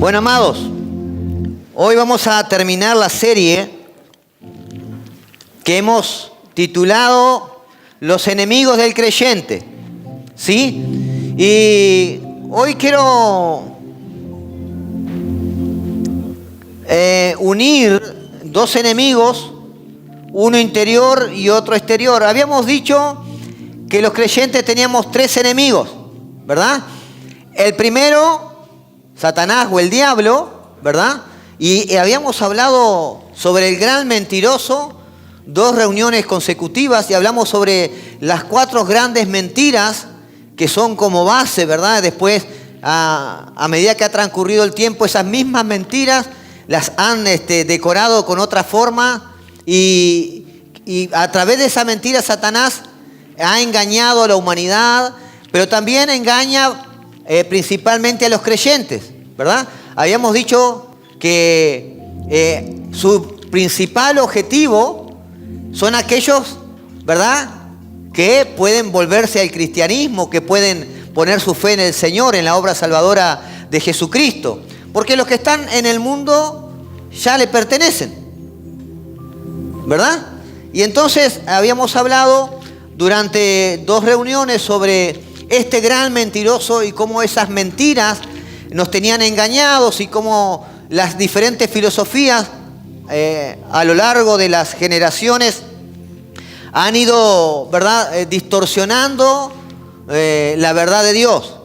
Bueno, amados, hoy vamos a terminar la serie que hemos titulado Los enemigos del creyente, ¿sí? Y hoy quiero unir dos enemigos, uno interior y otro exterior. Habíamos dicho que los creyentes teníamos tres enemigos, ¿verdad? El primero, Satanás o el diablo, ¿verdad? Y habíamos hablado sobre el gran mentiroso, 2 reuniones consecutivas, y hablamos sobre las 4 grandes mentiras que son como base, ¿verdad? Después, a medida que ha transcurrido el tiempo, esas mismas mentiras las han decorado con otra forma, y a través de esa mentira Satanás ha engañado a la humanidad, pero también engaña principalmente a los creyentes, ¿verdad? Habíamos dicho que su principal objetivo son aquellos, ¿verdad?, que pueden volverse al cristianismo, que pueden poner su fe en el Señor, en la obra salvadora de Jesucristo. Porque los que están en el mundo ya le pertenecen, ¿verdad? Y entonces habíamos hablado durante 2 reuniones sobre este gran mentiroso y cómo esas mentiras nos tenían engañados y cómo las diferentes filosofías a lo largo de las generaciones han ido, ¿verdad?, distorsionando la verdad de Dios.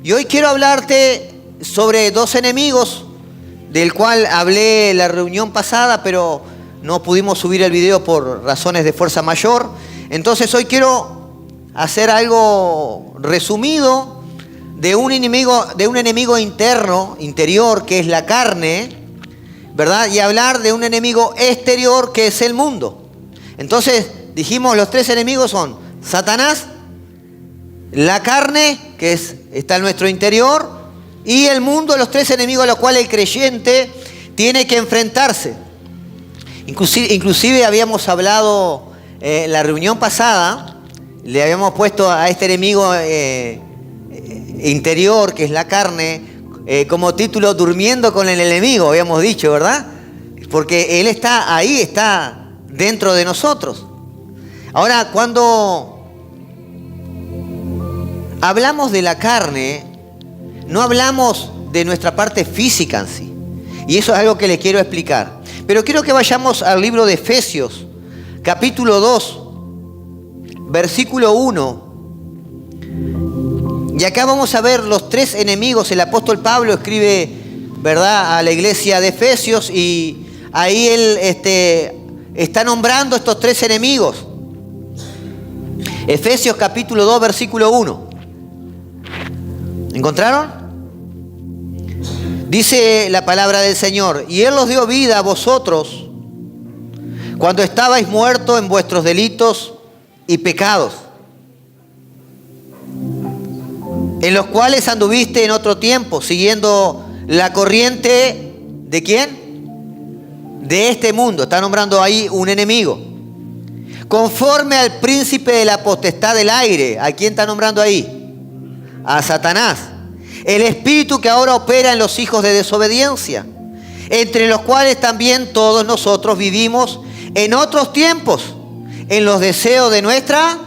Y hoy quiero hablarte sobre 2 enemigos, del cual hablé la reunión pasada, pero no pudimos subir el video por razones de fuerza mayor. Entonces hoy quiero hacer algo resumido de un enemigo interno, interior, que es la carne, ¿verdad? Y hablar de un enemigo exterior, que es el mundo. Entonces dijimos, los 3 enemigos son Satanás, la carne, que está en nuestro interior, y el mundo, los 3 enemigos a los cuales el creyente tiene que enfrentarse. Inclusive habíamos hablado la reunión pasada, le habíamos puesto a este enemigo interior, que es la carne, como título Durmiendo con el enemigo, habíamos dicho, ¿verdad? Porque él está ahí, está dentro de nosotros. Ahora, cuando hablamos de la carne, no hablamos de nuestra parte física en sí. Y eso es algo que les quiero explicar. Pero quiero que vayamos al libro de Efesios, capítulo 2, versículo 1. Y acá vamos a ver los 3 enemigos. El apóstol Pablo escribe, ¿verdad?, a la iglesia de Efesios, y ahí él está nombrando estos 3 enemigos. Efesios capítulo 2, versículo 1. ¿Encontraron? Dice la palabra del Señor: y Él os dio vida a vosotros cuando estabais muertos en vuestros delitos y pecados, en los cuales anduviste en otro tiempo, siguiendo la corriente ¿de quién? De este mundo. Está nombrando ahí un enemigo. Conforme al príncipe de la potestad del aire. ¿A quién está nombrando ahí? A Satanás. El espíritu que ahora opera en los hijos de desobediencia, entre los cuales también todos nosotros vivimos en otros tiempos, en los deseos de nuestra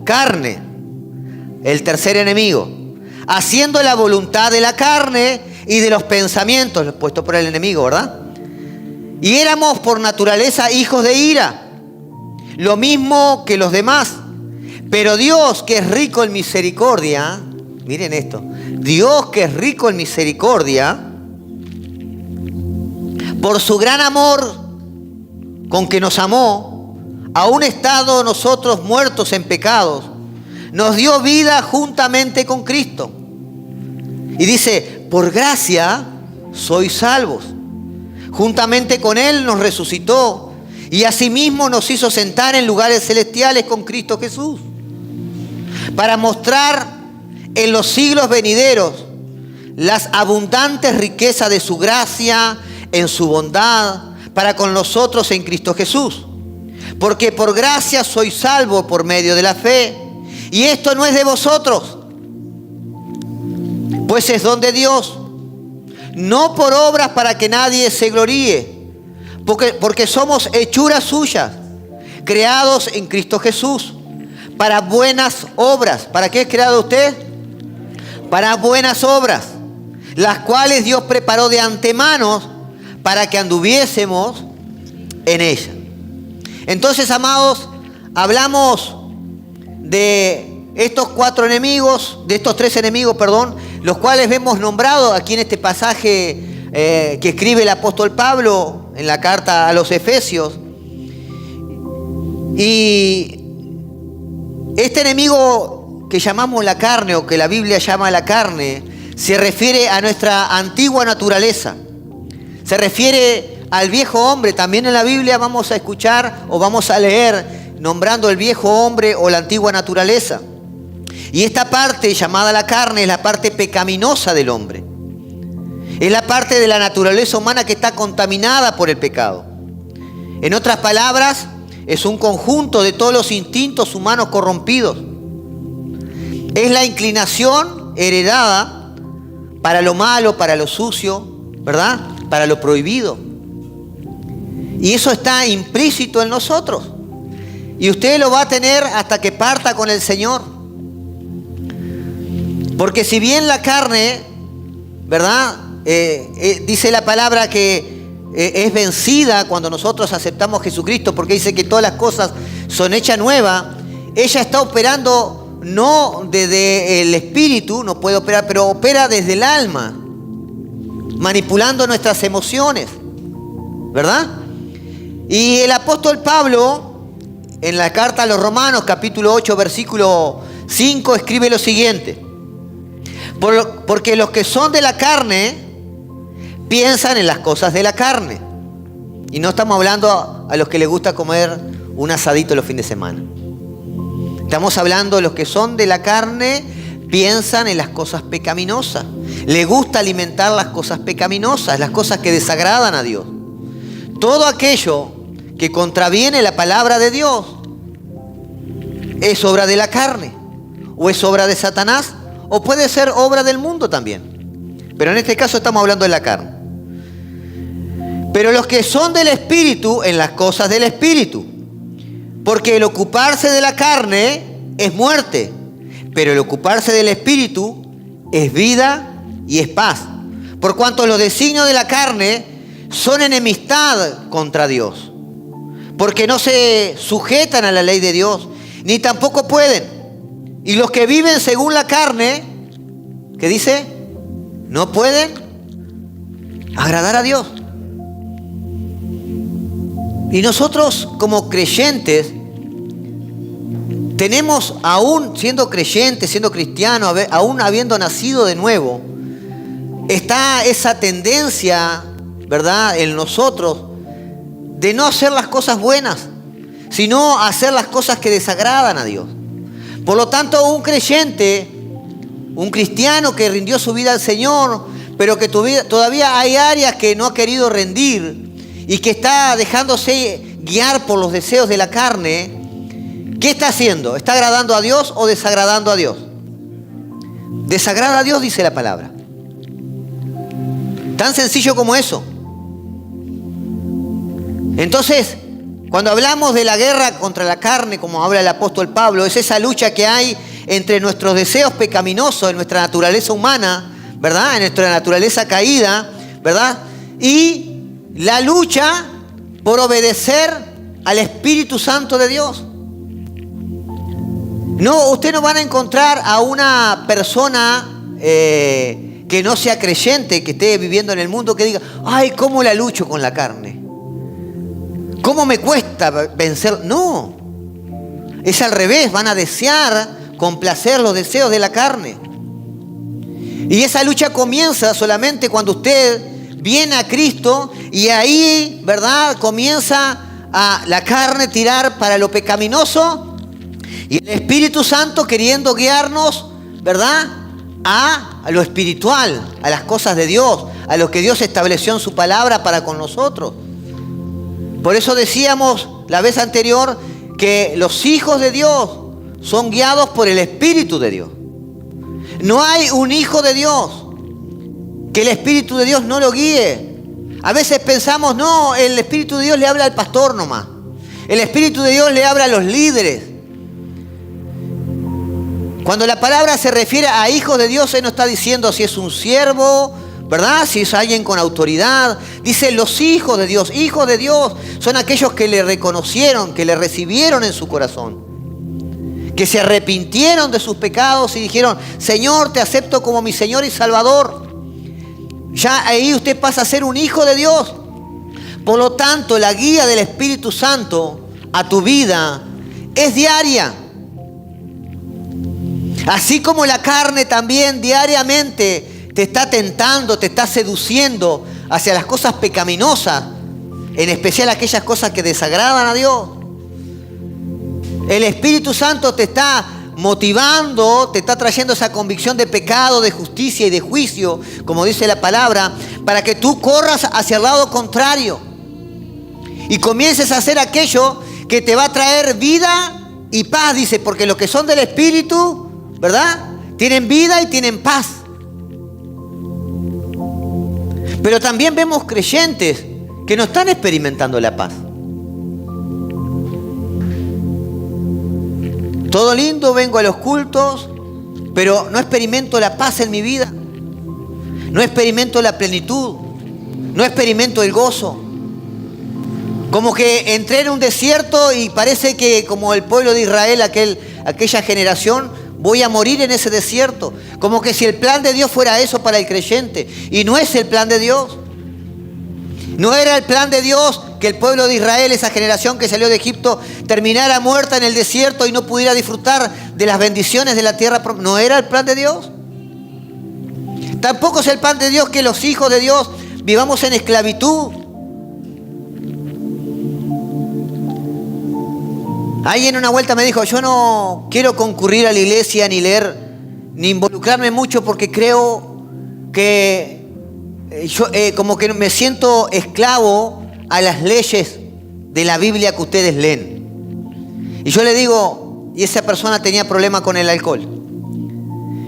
carne. El tercer enemigo, haciendo la voluntad de la carne y de los pensamientos, puesto por el enemigo, ¿verdad? Y éramos por naturaleza hijos de ira, lo mismo que los demás. Pero Dios, que es rico en misericordia, miren esto, Dios, que es rico en misericordia, por su gran amor con que nos amó, aun estando nosotros muertos en pecados, nos dio vida juntamente con Cristo. Y dice, por gracia sois salvos. Juntamente con Él nos resucitó y asimismo nos hizo sentar en lugares celestiales con Cristo Jesús, para mostrar en los siglos venideros las abundantes riquezas de su gracia en su bondad para con nosotros en Cristo Jesús. Porque por gracia sois salvos por medio de la fe. Y esto no es de vosotros, pues es don de Dios, no por obras para que nadie se gloríe, porque somos hechuras suyas, creados en Cristo Jesús, para buenas obras. ¿Para qué es creado usted? Para buenas obras, las cuales Dios preparó de antemano para que anduviésemos en ellas. Entonces, amados, hablamos de estos tres enemigos, los cuales vemos nombrados aquí en este pasaje que escribe el apóstol Pablo en la carta a los Efesios. Y este enemigo que llamamos la carne, o que la Biblia llama la carne, se refiere a nuestra antigua naturaleza. Se refiere al viejo hombre. También en la Biblia vamos a escuchar o vamos a leer nombrando el viejo hombre o la antigua naturaleza. Y esta parte llamada la carne es la parte pecaminosa del hombre. Es la parte de la naturaleza humana que está contaminada por el pecado. En otras palabras, es un conjunto de todos los instintos humanos corrompidos. Es la inclinación heredada para lo malo, para lo sucio, ¿verdad? Para lo prohibido. Y eso está implícito en nosotros. Y usted lo va a tener hasta que parta con el Señor. Porque si bien la carne, ¿verdad? Dice la palabra que es vencida cuando nosotros aceptamos a Jesucristo, porque dice que todas las cosas son hechas nuevas. Ella está operando no desde el espíritu, no puede operar, pero opera desde el alma, manipulando nuestras emociones, ¿verdad? Y el apóstol Pablo, en la carta a los Romanos, capítulo 8, versículo 5, escribe lo siguiente: porque los que son de la carne piensan en las cosas de la carne. Y no estamos hablando a los que les gusta comer un asadito los fines de semana. Estamos hablando de los que son de la carne, piensan en las cosas pecaminosas. Les gusta alimentar las cosas pecaminosas, las cosas que desagradan a Dios. Todo aquello que contraviene la palabra de Dios es obra de la carne, o es obra de Satanás, o puede ser obra del mundo también. Pero en este caso estamos hablando de la carne. Pero los que son del Espíritu, en las cosas del Espíritu. Porque el ocuparse de la carne es muerte, pero el ocuparse del Espíritu es vida y es paz. Por cuanto los designios de la carne son enemistad contra Dios, porque no se sujetan a la ley de Dios, ni tampoco pueden. Y los que viven según la carne, ¿qué dice? No pueden agradar a Dios. Y nosotros como creyentes tenemos, aún siendo creyentes, siendo cristianos, aún habiendo nacido de nuevo, está esa tendencia, ¿verdad?, en nosotros de no hacer las cosas buenas, sino hacer las cosas que desagradan a Dios. Por lo tanto, un creyente, un cristiano que rindió su vida al Señor, pero que todavía hay áreas que no ha querido rendir y que está dejándose guiar por los deseos de la carne, ¿qué está haciendo? ¿Está agradando a Dios o desagradando a Dios? Desagrada a Dios, dice la palabra. Tan sencillo como eso. Entonces, cuando hablamos de la guerra contra la carne, como habla el apóstol Pablo, es esa lucha que hay entre nuestros deseos pecaminosos, en nuestra naturaleza humana, ¿verdad? En nuestra naturaleza caída, ¿verdad? Y la lucha por obedecer al Espíritu Santo de Dios. No, usted no van a encontrar a una persona que no sea creyente, que esté viviendo en el mundo, que diga: ay, ¿cómo la lucho con la carne? ¿Cómo me cuesta vencer? No, es al revés, van a desear complacer los deseos de la carne. Y esa lucha comienza solamente cuando usted viene a Cristo, y ahí, ¿verdad?, comienza a la carne tirar para lo pecaminoso, y el Espíritu Santo queriendo guiarnos, ¿verdad?, a lo espiritual, a las cosas de Dios, a lo que Dios estableció en su palabra para con nosotros. Por eso decíamos la vez anterior que los hijos de Dios son guiados por el Espíritu de Dios. No hay un hijo de Dios que el Espíritu de Dios no lo guíe. A veces pensamos, no, el Espíritu de Dios le habla al pastor nomás. El Espíritu de Dios le habla a los líderes. Cuando la palabra se refiere a hijos de Dios, Él no está diciendo si es un siervo, ¿verdad? Si es alguien con autoridad. Dice los hijos de Dios. Hijos de Dios son aquellos que le reconocieron, que le recibieron en su corazón, que se arrepintieron de sus pecados y dijeron, Señor, te acepto como mi Señor y Salvador. Ya ahí usted pasa a ser un hijo de Dios. Por lo tanto, la guía del Espíritu Santo a tu vida es diaria. Así como la carne también diariamente te está tentando, te está seduciendo hacia las cosas pecaminosas, en especial aquellas cosas que desagradan a Dios. El Espíritu Santo te está motivando, te está trayendo esa convicción de pecado, de justicia y de juicio, como dice la palabra, para que tú corras hacia el lado contrario y comiences a hacer aquello que te va a traer vida y paz, dice, porque los que son del Espíritu, ¿verdad? Tienen vida y tienen paz. Pero también vemos creyentes que no están experimentando la paz. Todo lindo, vengo a los cultos, pero no experimento la paz en mi vida. No experimento la plenitud. No experimento el gozo. Como que entré en un desierto y parece que como el pueblo de Israel, aquella generación, voy a morir en ese desierto. Como que si el plan de Dios fuera eso para el creyente. Y no es el plan de Dios. No era el plan de Dios que el pueblo de Israel, esa generación que salió de Egipto, terminara muerta en el desierto y no pudiera disfrutar de las bendiciones de la tierra. No era el plan de Dios. Tampoco es el plan de Dios que los hijos de Dios vivamos en esclavitud. Alguien en una vuelta me dijo, yo no quiero concurrir a la iglesia ni leer, ni involucrarme mucho porque creo que yo como que me siento esclavo a las leyes de la Biblia que ustedes leen. Y yo le digo, y esa persona tenía problema con el alcohol.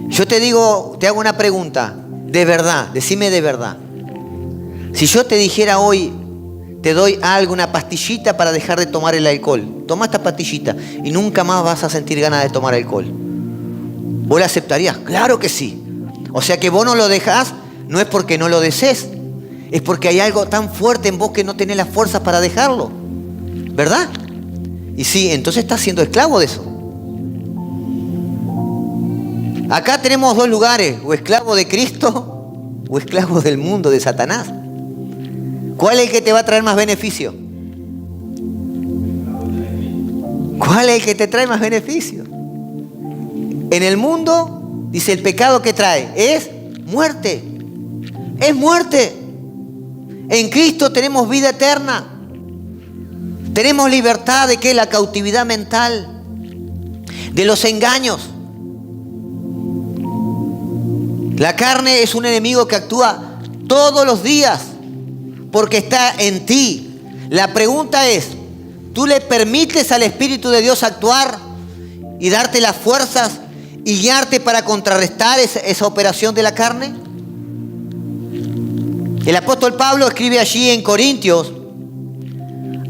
Yo te digo, te hago una pregunta, de verdad, decime de verdad. Si yo te dijera hoy, te doy algo, una pastillita para dejar de tomar el alcohol. Toma esta pastillita y nunca más vas a sentir ganas de tomar alcohol. ¿Vos la aceptarías? Claro que sí. O sea que vos no lo dejás, no es porque no lo desees, es porque hay algo tan fuerte en vos que no tenés la fuerza para dejarlo. ¿Verdad? Y sí, entonces estás siendo esclavo de eso. Acá tenemos dos lugares, o esclavo de Cristo o esclavo del mundo, de Satanás. ¿Cuál es el que te va a traer más beneficio? ¿Cuál es el que te trae más beneficio? En el mundo, dice, el pecado que trae es muerte. Es muerte. En Cristo tenemos vida eterna. Tenemos libertad de ¿qué? La cautividad mental, de los engaños. La carne es un enemigo que actúa todos los días porque está en ti. La pregunta es, ¿tú le permites al Espíritu de Dios actuar y darte las fuerzas y guiarte para contrarrestar esa operación de la carne? El apóstol Pablo escribe allí en Corintios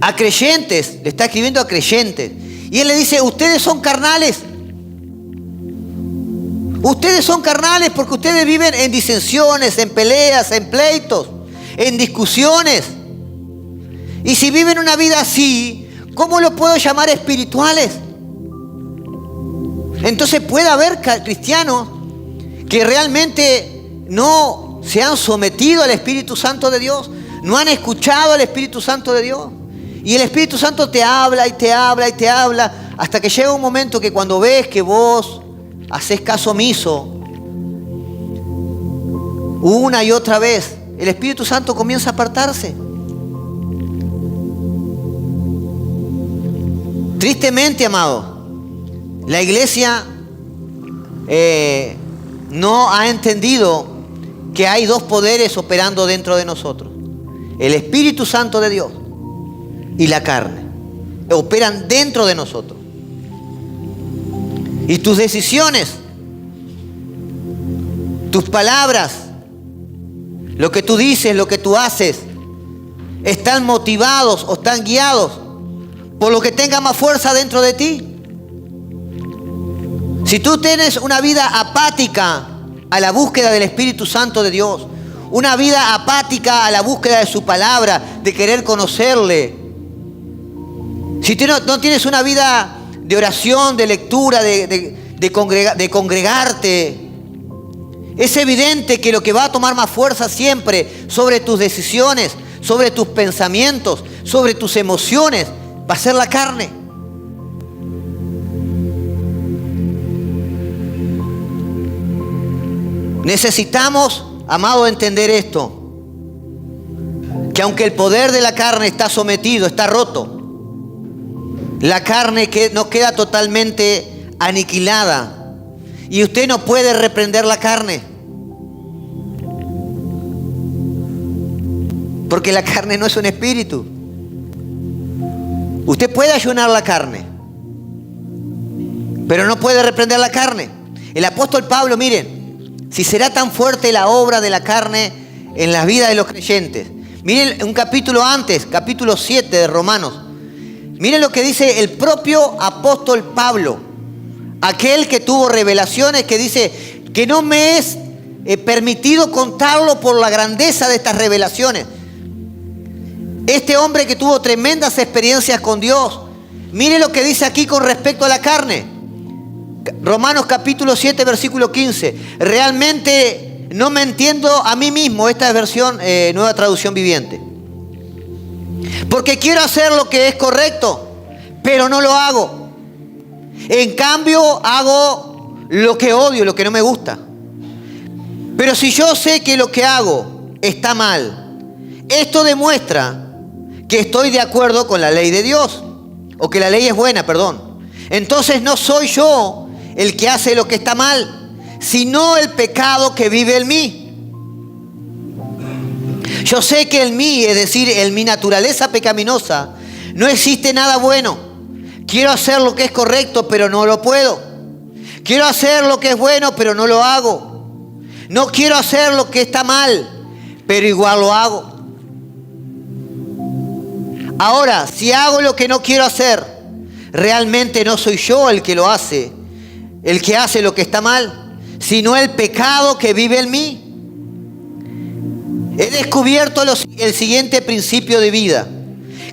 a creyentes, le está escribiendo a creyentes, y él le dice, ustedes son carnales. Ustedes son carnales porque ustedes viven en disensiones, en peleas, en pleitos, en discusiones. Y si viven una vida así, ¿cómo lo puedo llamar espirituales? Entonces puede haber cristianos que realmente no se han sometido al Espíritu Santo de Dios, no han escuchado al Espíritu Santo de Dios. Y el Espíritu Santo te habla y te habla y te habla, hasta que llega un momento que cuando ves que vos haces caso omiso, una y otra vez, el Espíritu Santo comienza a apartarse. Tristemente, amado, la iglesia no ha entendido que hay dos poderes operando dentro de nosotros. El Espíritu Santo de Dios y la carne. Operan dentro de nosotros. Y tus decisiones, tus palabras, lo que tú dices, lo que tú haces, están motivados o están guiados por lo que tenga más fuerza dentro de ti. Si tú tienes una vida apática a la búsqueda del Espíritu Santo de Dios, una vida apática a la búsqueda de su palabra, de querer conocerle, si tú no tienes una vida de oración, de lectura, de congregarte, es evidente que lo que va a tomar más fuerza siempre sobre tus decisiones, sobre tus pensamientos, sobre tus emociones, va a ser la carne. Necesitamos, amado, entender esto, que aunque el poder de la carne está sometido, está roto, la carne no queda totalmente aniquilada y usted no puede reprender la carne, porque la carne no es un espíritu. Usted puede ayunar la carne, pero no puede reprender la carne. El apóstol Pablo, miren, si será tan fuerte la obra de la carne en la vida de los creyentes. Miren un capítulo antes, capítulo 7 de Romanos. Miren lo que dice el propio apóstol Pablo, aquel que tuvo revelaciones, que dice que no me es permitido contarlo por la grandeza de estas revelaciones. Este hombre que tuvo tremendas experiencias con Dios, miren lo que dice aquí con respecto a la carne. Romanos capítulo 7, versículo 15. Realmente no me entiendo a mí mismo. Esta es versión Nueva Traducción Viviente. Porque quiero hacer lo que es correcto, pero no lo hago. En cambio, hago lo que odio, lo que no me gusta. Pero si yo sé que lo que hago está mal, esto demuestra que estoy de acuerdo con la ley de Dios, o que la ley es buena, perdón. Entonces no soy yo el que hace lo que está mal, sino el pecado que vive en mí. Yo sé que en mí, es decir, en mi naturaleza pecaminosa, no existe nada bueno. Quiero hacer lo que es correcto, pero no lo puedo. Quiero hacer lo que es bueno, pero no lo hago. No quiero hacer lo que está mal, pero igual lo hago. Ahora, si hago lo que no quiero hacer, realmente no soy yo el que lo hace, el que hace lo que está mal, sino el pecado que vive en mí. He descubierto el siguiente principio de vida,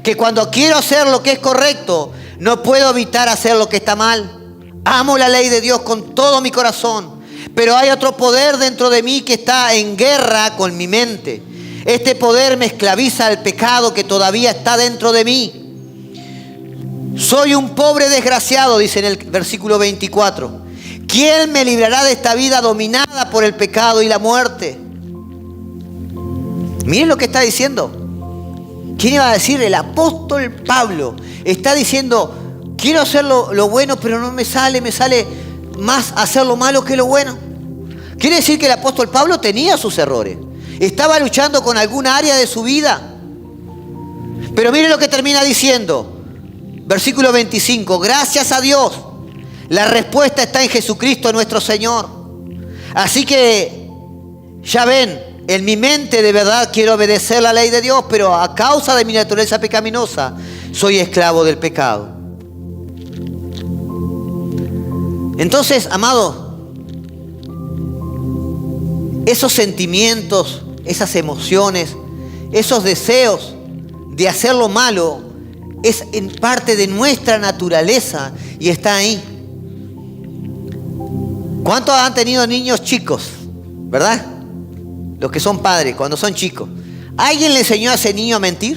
que cuando quiero hacer lo que es correcto, no puedo evitar hacer lo que está mal. Amo la ley de Dios con todo mi corazón, pero hay otro poder dentro de mí que está en guerra con mi mente. Este poder me esclaviza al pecado que todavía está dentro de mí. Soy un pobre desgraciado, dice en el versículo 24. ¿Quién me librará de esta vida dominada por el pecado y la muerte? Miren lo que está diciendo. ¿Quién iba a decir? El apóstol Pablo está diciendo, quiero hacer lo bueno, pero no me sale más hacer lo malo que lo bueno. Quiere decir que el apóstol Pablo tenía sus errores. Estaba luchando con alguna área de su vida. Pero miren lo que termina diciendo. Versículo 25. Gracias a Dios, la respuesta está en Jesucristo nuestro Señor. Así que, ya ven, en mi mente de verdad quiero obedecer la ley de Dios, pero a causa de mi naturaleza pecaminosa, soy esclavo del pecado. Entonces, amados, esos sentimientos, esas emociones, esos deseos de hacer lo malo, es en parte de nuestra naturaleza y está ahí. ¿Cuántos han tenido niños chicos? ¿Verdad? Los que son padres, cuando son chicos. ¿Alguien le enseñó a ese niño a mentir?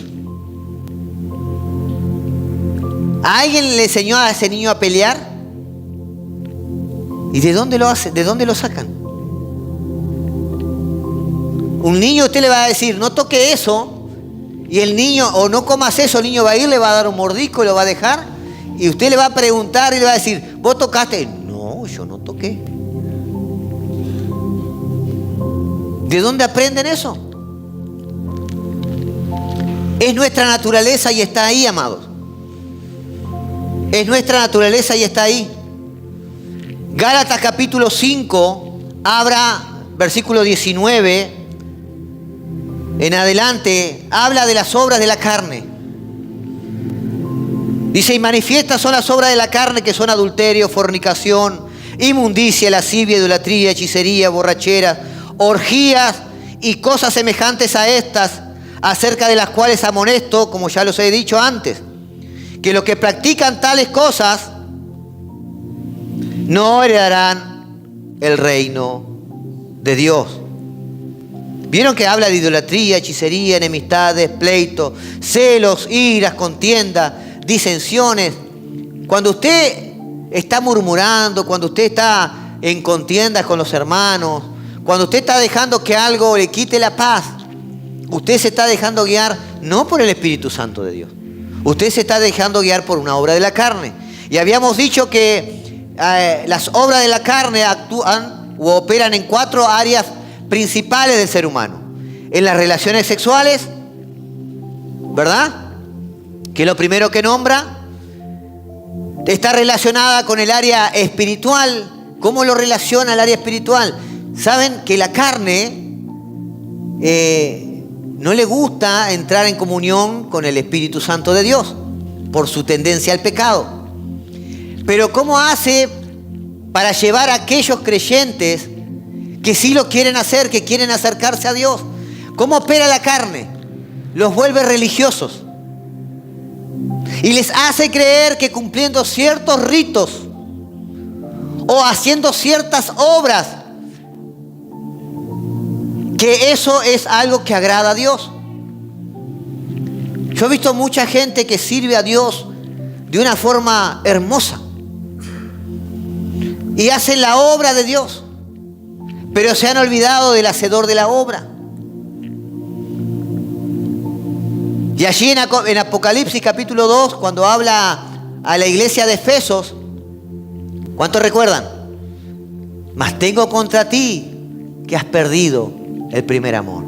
¿Alguien le enseñó a ese niño a pelear? ¿Y de dónde lo hace? ¿De dónde lo sacan? Un niño, usted le va a decir, no toque eso, y el niño, o no comas eso, el niño va a ir, le va a dar un mordisco y lo va a dejar, y usted le va a preguntar y le va a decir, ¿vos tocaste? No, yo no toqué. ¿De dónde aprenden eso? Es nuestra naturaleza y está ahí, amados. Es nuestra naturaleza y está ahí. Gálatas capítulo 5, abra versículo 19. en adelante habla de las obras de la carne. Dice, y manifiestas son las obras de la carne, que son adulterio, fornicación, inmundicia, lascivia, idolatría, hechicería, borrachera, orgías y cosas semejantes a estas, acerca de las cuales amonesto, como ya los he dicho antes, que los que practican tales cosas no heredarán el reino de Dios. ¿Vieron que habla de idolatría, hechicería, enemistades, pleitos, celos, iras, contienda, disensiones? Cuando usted está murmurando, cuando usted está en contiendas con los hermanos, cuando usted está dejando que algo le quite la paz, usted se está dejando guiar no por el Espíritu Santo de Dios. Usted se está dejando guiar por una obra de la carne. Y habíamos dicho que las obras de la carne actúan o operan en 4 áreas principales del ser humano. En las relaciones sexuales, ¿verdad? Que es lo primero que nombra. Está relacionada con el área espiritual. ¿Cómo lo relaciona el área espiritual? Saben que la carne no le gusta entrar en comunión con el Espíritu Santo de Dios por su tendencia al pecado. Pero ¿cómo hace para llevar a aquellos creyentes que sí lo quieren hacer, que quieren acercarse a Dios? ¿Cómo opera la carne? Los vuelve religiosos y les hace creer que cumpliendo ciertos ritos o haciendo ciertas obras, que eso es algo que agrada a Dios. Yo he visto mucha gente que sirve a Dios de una forma hermosa y hacen la obra de Dios, pero se han olvidado del hacedor de la obra. Y allí en Apocalipsis capítulo 2, cuando habla a la iglesia de Efesos, ¿cuántos recuerdan? Mas tengo contra ti que has perdido el primer amor.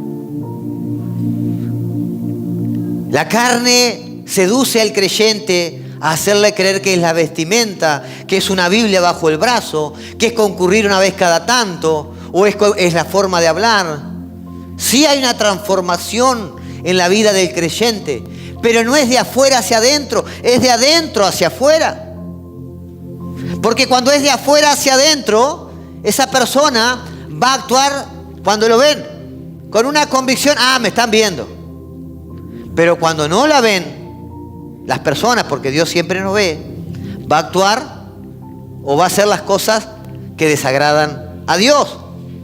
La carne seduce al creyente a hacerle creer que es la vestimenta, que es una Biblia bajo el brazo, que es concurrir una vez cada tanto, o es la forma de hablar. Sí hay una transformación en la vida del creyente, pero no es de afuera hacia adentro, es de adentro hacia afuera. Porque cuando es de afuera hacia adentro, esa persona va a actuar, cuando lo ven, con una convicción, me están viendo. Pero cuando no la ven, las personas, porque Dios siempre nos ve, va a actuar o va a hacer las cosas que desagradan a Dios.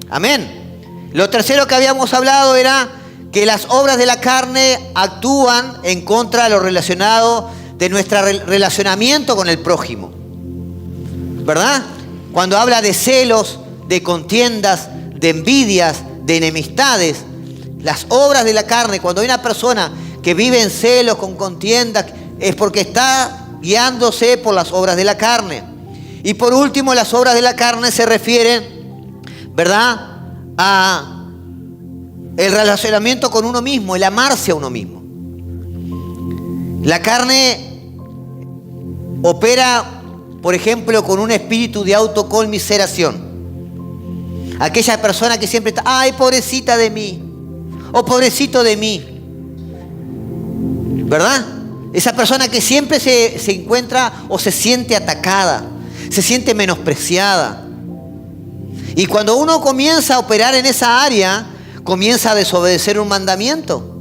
Amén. Lo tercero que habíamos hablado era que las obras de la carne actúan en contra de lo relacionado de nuestro relacionamiento con el prójimo, ¿verdad? Cuando habla de celos, de contiendas, de envidias, de enemistades, las obras de la carne, cuando hay una persona que vive en celos, con contiendas, es porque está guiándose por las obras de la carne. Y por último, las obras de la carne se refieren, ¿verdad?, a el relacionamiento con uno mismo, el amarse a uno mismo. La carne opera, por ejemplo, con un espíritu de autoconmiseración. Aquella persona que siempre está, ay, pobrecita de mí, o pobrecito de mí, ¿verdad? Esa persona que siempre se encuentra o se siente atacada, se siente menospreciada. Y cuando uno comienza a operar en esa área, comienza a desobedecer un mandamiento.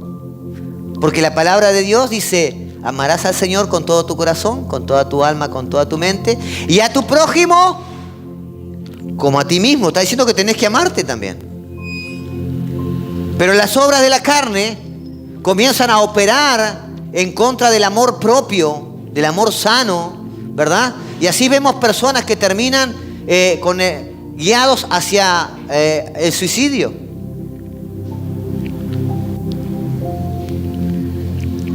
Porque la palabra de Dios dice, amarás al Señor con todo tu corazón, con toda tu alma, con toda tu mente, y a tu prójimo como a ti mismo. Está diciendo que tenés que amarte también. Pero las obras de la carne comienzan a operar en contra del amor propio, del amor sano, ¿verdad? Y así vemos personas que terminan guiados hacia el suicidio.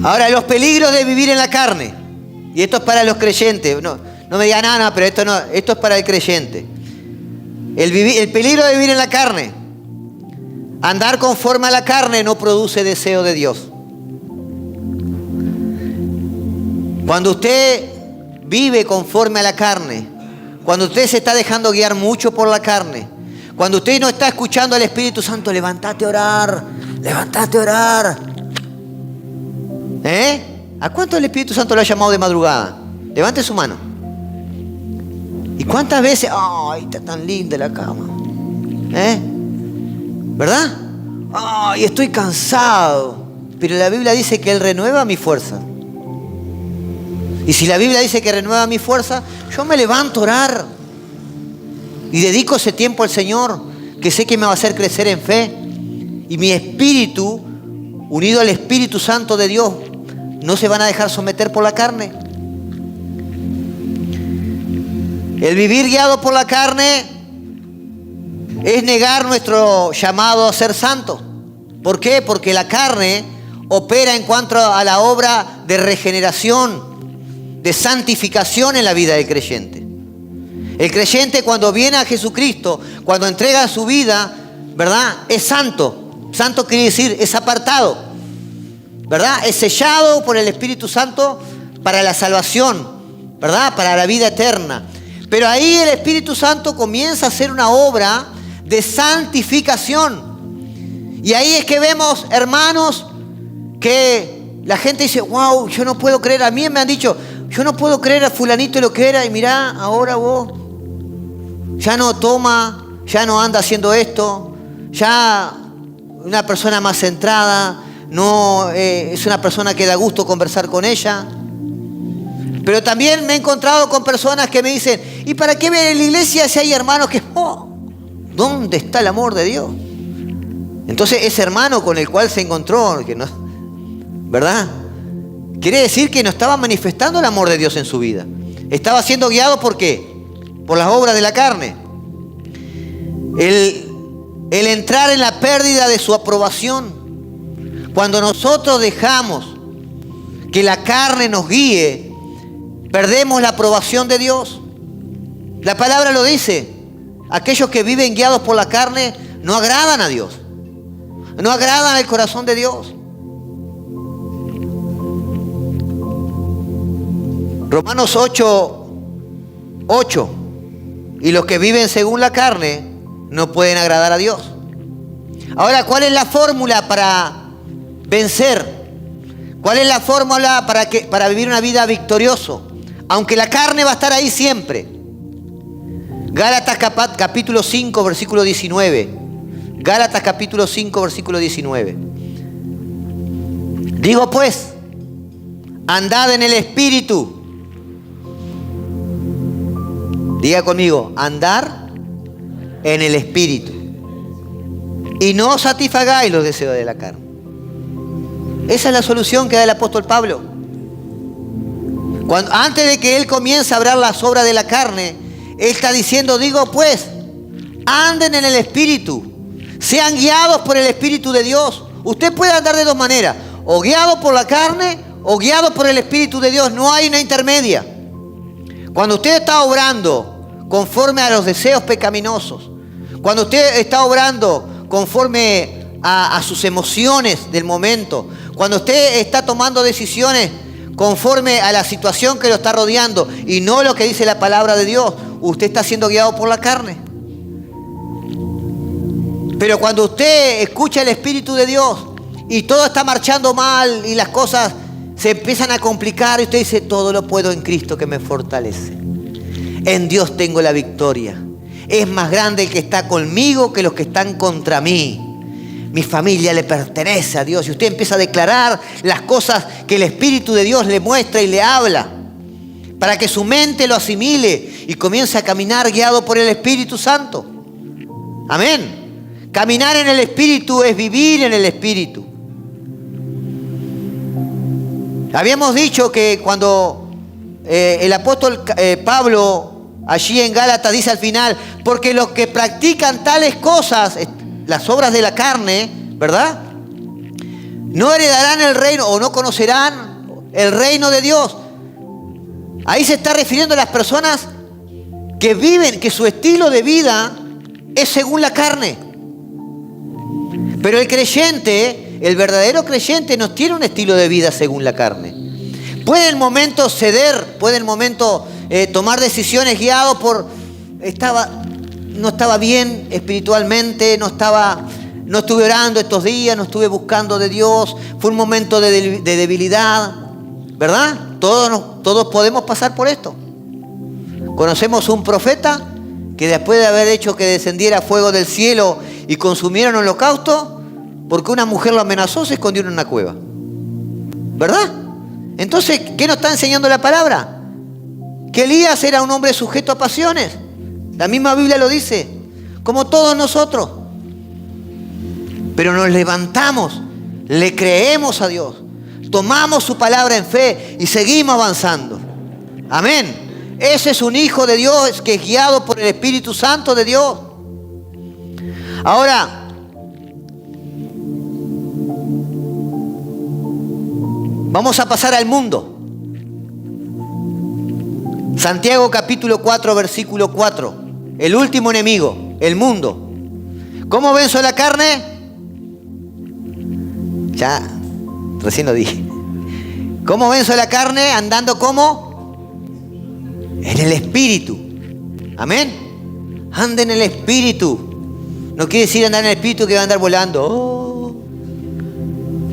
Ahora, los peligros de vivir en la carne. Y esto es para los creyentes. No me digan nada, pero esto es para el creyente. El peligro de vivir en la carne. Andar conforme a la carne no produce deseo de Dios. Cuando usted vive conforme a la carne, cuando usted se está dejando guiar mucho por la carne, cuando usted no está escuchando al Espíritu Santo, levántate a orar, Levantate a orar. ¿A cuánto el Espíritu Santo lo ha llamado de madrugada? Levante su mano. ¿Y cuántas veces? ¡Ay, está tan linda la cama! ¿Verdad? ¡Ay, estoy cansado! Pero la Biblia dice que Él renueva mi fuerza. Y si la Biblia dice que renueva mi fuerza, yo me levanto a orar. Y dedico ese tiempo al Señor, que sé que me va a hacer crecer en fe. Y mi espíritu, unido al Espíritu Santo de Dios, no se van a dejar someter por la carne. El vivir guiado por la carne es negar nuestro llamado a ser santos. ¿Por qué? Porque la carne opera en cuanto a la obra de regeneración, de santificación en la vida del creyente. El creyente, cuando viene a Jesucristo, cuando entrega su vida, ¿verdad? Es santo. Santo quiere decir, es apartado, ¿verdad? Es sellado por el Espíritu Santo para la salvación, ¿verdad? Para la vida eterna. Pero ahí el Espíritu Santo comienza a hacer una obra de santificación. Y ahí es que vemos, hermanos, que la gente dice, wow, yo no puedo creer. A mí me han dicho, yo no puedo creer a fulanito lo que era. Y mirá, ahora vos ya no toma, ya no anda haciendo esto, ya una persona más centrada, no es una persona que da gusto conversar con ella. Pero también me he encontrado con personas que me dicen, ¿y para qué ver en la iglesia si hay hermanos que, ¿dónde está el amor de Dios? Entonces ese hermano con el cual se encontró, que no, ¿verdad? Quiere decir que no estaba manifestando el amor de Dios en su vida. Estaba siendo guiado ¿por qué? Por las obras de la carne. El entrar en la pérdida de su aprobación. Cuando nosotros dejamos que la carne nos guíe, perdemos la aprobación de Dios. La palabra lo dice. Aquellos que viven guiados por la carne no agradan a Dios. No agradan al corazón de Dios. Romanos 8:8. Y los que viven según la carne no pueden agradar a Dios. Ahora, ¿cuál es la fórmula para vencer? ¿Cuál es la fórmula para vivir una vida victoriosa? Aunque la carne va a estar ahí siempre. Gálatas capítulo 5, versículo 19. Gálatas capítulo 5, versículo 19. Digo pues, andad en el Espíritu. Diga conmigo, andar en el Espíritu. Y no satisfagáis los deseos de la carne. Esa es la solución que da el apóstol Pablo. Antes de que él comience a hablar las obras de la carne, él está diciendo, digo pues, anden en el Espíritu. Sean guiados por el Espíritu de Dios. Usted puede andar de dos maneras. O guiado por la carne o guiado por el Espíritu de Dios. No hay una intermedia. Cuando usted está obrando conforme a los deseos pecaminosos, cuando usted está obrando conforme a sus emociones del momento, cuando usted está tomando decisiones conforme a la situación que lo está rodeando y no lo que dice la palabra de Dios, usted está siendo guiado por la carne. Pero cuando usted escucha el Espíritu de Dios y todo está marchando mal y las cosas se empiezan a complicar y usted dice, todo lo puedo en Cristo que me fortalece. En Dios tengo la victoria. Es más grande el que está conmigo que los que están contra mí. Mi familia le pertenece a Dios. Y usted empieza a declarar las cosas que el Espíritu de Dios le muestra y le habla, para que su mente lo asimile y comience a caminar guiado por el Espíritu Santo. Amén. Caminar en el Espíritu es vivir en el Espíritu. Habíamos dicho que cuando el apóstol Pablo allí en Gálatas dice al final, porque los que practican tales cosas, las obras de la carne, ¿verdad? No heredarán el reino o no conocerán el reino de Dios. Ahí se está refiriendo a las personas que viven, que su estilo de vida es según la carne. Pero el creyente, el verdadero creyente, no tiene un estilo de vida según la carne. Puede en momentos ceder, puede en momentos tomar decisiones guiado por... no estaba bien espiritualmente, no no estuve orando estos días, no estuve buscando de Dios, fue un momento de debilidad, ¿verdad? Todos podemos pasar por esto. Conocemos un profeta que después de haber hecho que descendiera fuego del cielo y consumiera un holocausto, porque una mujer lo amenazó, se escondió en una cueva. ¿Verdad? Entonces, ¿qué nos está enseñando la palabra? Que Elías era un hombre sujeto a pasiones. La misma Biblia lo dice, como todos nosotros. Pero nos levantamos, le creemos a Dios, tomamos su palabra en fe y seguimos avanzando. Amén. Ese es un hijo de Dios que es guiado por el Espíritu Santo de Dios. Ahora, vamos a pasar al mundo. Santiago capítulo 4, versículo 4. El último enemigo, el mundo. ¿Cómo venzo la carne? Ya, recién lo dije. ¿Cómo venzo la carne? Andando como en el Espíritu. Amén. Anda en el Espíritu. No quiere decir andar en el Espíritu que va a andar volando. Oh.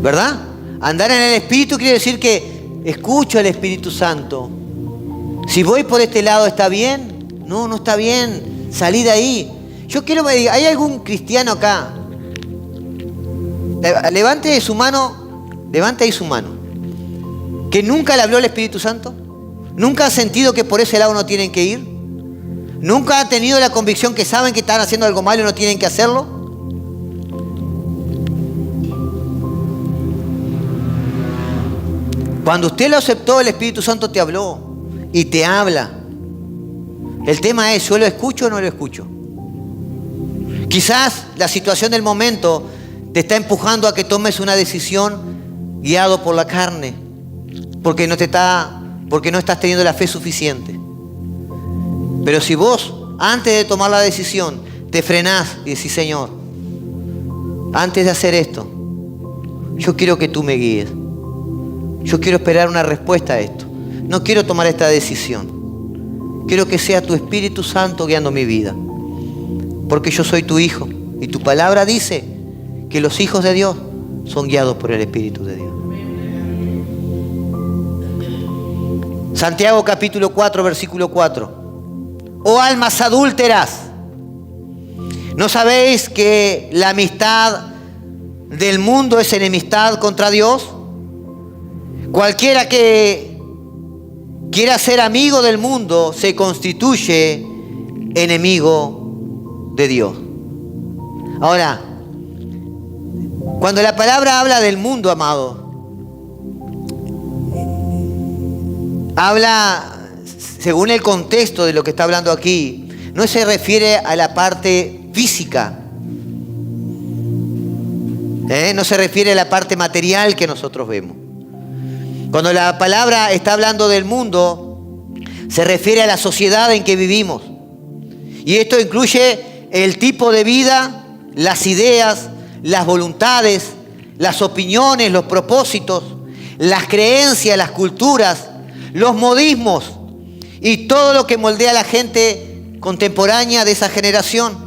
¿Verdad? Andar en el Espíritu quiere decir que escucho al Espíritu Santo. Si voy por este lado, ¿está bien? No, no está bien. Salí de ahí. Yo quiero que me diga, ¿hay algún cristiano acá? Levante ahí su mano, que nunca le habló el Espíritu Santo. ¿Nunca ha sentido que por ese lado no tienen que ir? ¿Nunca ha tenido la convicción que saben que están haciendo algo malo y no tienen que hacerlo? Cuando usted lo aceptó, el Espíritu Santo te habló y te habla. El tema es, ¿yo lo escucho o no lo escucho? Quizás la situación del momento te está empujando a que tomes una decisión guiado por la carne, porque no estás teniendo la fe suficiente. Pero si vos, antes de tomar la decisión, te frenás y decís, Señor, antes de hacer esto, yo quiero que tú me guíes. Yo quiero esperar una respuesta a esto. No quiero tomar esta decisión. Quiero que sea tu Espíritu Santo guiando mi vida. Porque yo soy tu hijo. Y tu palabra dice que los hijos de Dios son guiados por el Espíritu de Dios. Santiago capítulo 4, versículo 4. Oh almas adúlteras, ¿no sabéis que la amistad del mundo es enemistad contra Dios? Cualquiera que quiera ser amigo del mundo se constituye enemigo de Dios. Ahora, cuando la palabra habla del mundo, amado, habla según el contexto de lo que está hablando aquí. No se refiere a la parte física, no se refiere a la parte material que nosotros vemos. Cuando la palabra está hablando del mundo, se refiere a la sociedad en que vivimos. Y esto incluye el tipo de vida, las ideas, las voluntades, las opiniones, los propósitos, las creencias, las culturas, los modismos y todo lo que moldea a la gente contemporánea de esa generación.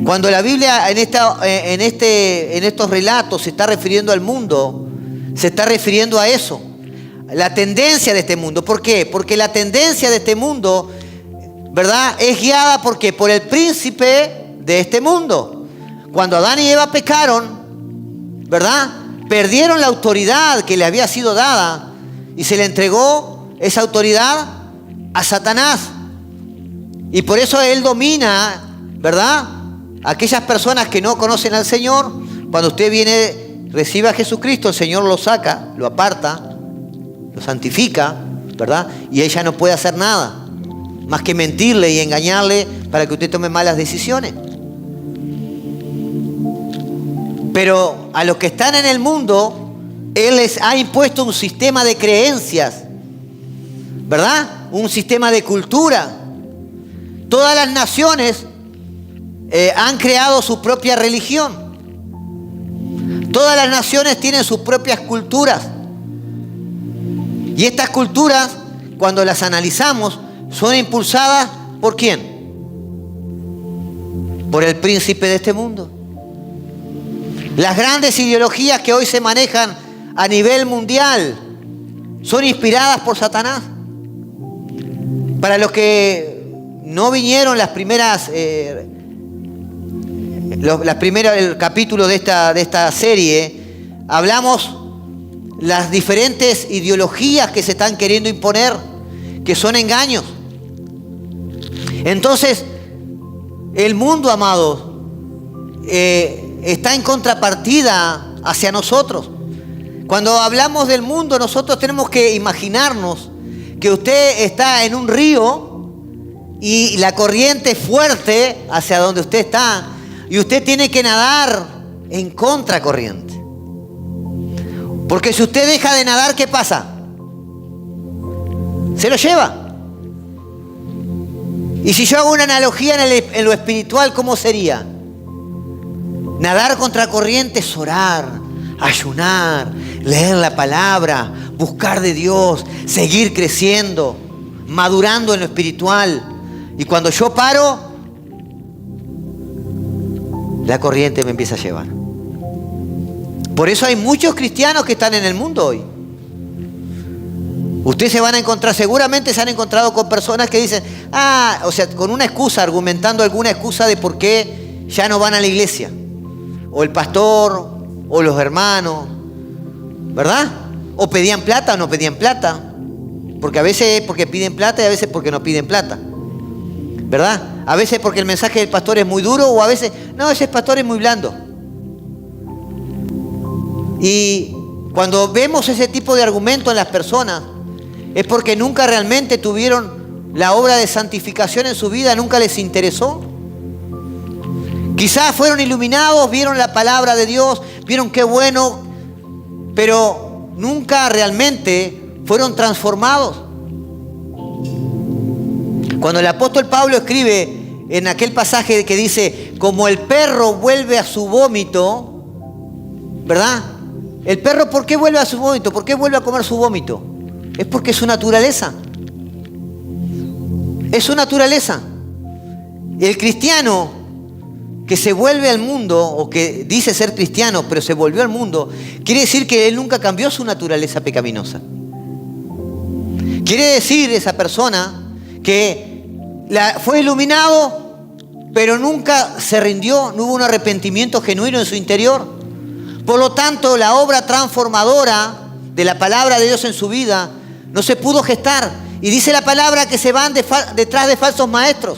Cuando la Biblia en estos relatos se está refiriendo al mundo, se está refiriendo a eso, la tendencia de este mundo. ¿Por qué? Porque la tendencia de este mundo, ¿verdad?, es guiada ¿por qué? Por el príncipe de este mundo. Cuando Adán y Eva pecaron, ¿verdad?, perdieron la autoridad que le había sido dada y se le entregó esa autoridad a Satanás. Y por eso él domina, ¿verdad?, aquellas personas que no conocen al Señor. Cuando usted viene, recibe a Jesucristo, el Señor lo saca, lo aparta, lo santifica, ¿verdad? Y ella no puede hacer nada más que mentirle y engañarle para que usted tome malas decisiones. Pero a los que están en el mundo, Él les ha impuesto un sistema de creencias, ¿verdad? Un sistema de cultura. Todas las naciones han creado su propia religión. Todas las naciones tienen sus propias culturas. Y estas culturas, cuando las analizamos, son impulsadas ¿por quién? por el príncipe de este mundo. Las grandes ideologías que hoy se manejan a nivel mundial son inspiradas por Satanás. Para los que no vinieron el capítulo de esta serie, hablamos las diferentes ideologías que se están queriendo imponer, que son engaños. Entonces, el mundo, amados, está en contrapartida hacia nosotros. Cuando hablamos del mundo, nosotros tenemos que imaginarnos que usted está en un río y la corriente es fuerte hacia donde usted está y usted tiene que nadar en contracorriente. Porque si usted deja de nadar, ¿qué pasa? Se lo lleva. Y si yo hago una analogía en lo espiritual, ¿cómo sería? Nadar contra corriente es orar, ayunar, leer la palabra, buscar de Dios, seguir creciendo, madurando en lo espiritual. Y cuando yo paro, la corriente me empieza a llevar. Por eso hay muchos cristianos que están en el mundo hoy. Ustedes se van a encontrar, seguramente se han encontrado con personas que dicen, con una excusa, argumentando alguna excusa de por qué ya no van a la iglesia. O el pastor, o los hermanos, ¿verdad? O pedían plata o no pedían plata. Porque a veces es porque piden plata y a veces porque no piden plata. ¿Verdad? A veces porque el mensaje del pastor es muy duro o a veces, no, ese pastor es muy blando. Y cuando vemos ese tipo de argumentos en las personas, es porque nunca realmente tuvieron la obra de santificación en su vida, nunca les interesó. Quizás fueron iluminados, vieron la palabra de Dios, vieron qué bueno, pero nunca realmente fueron transformados. Cuando el apóstol Pablo escribe en aquel pasaje que dice, como el perro vuelve a su vómito, ¿verdad? El perro, ¿por qué vuelve a su vómito? ¿Por qué vuelve a comer su vómito? Es porque es su naturaleza. Es su naturaleza. El cristiano que se vuelve al mundo, o que dice ser cristiano, pero se volvió al mundo, quiere decir que él nunca cambió su naturaleza pecaminosa. Quiere decir esa persona que fue iluminado, pero nunca se rindió, no hubo un arrepentimiento genuino en su interior. Por lo tanto, la obra transformadora de la palabra de Dios en su vida no se pudo gestar. Y dice la palabra que se van detrás de falsos maestros.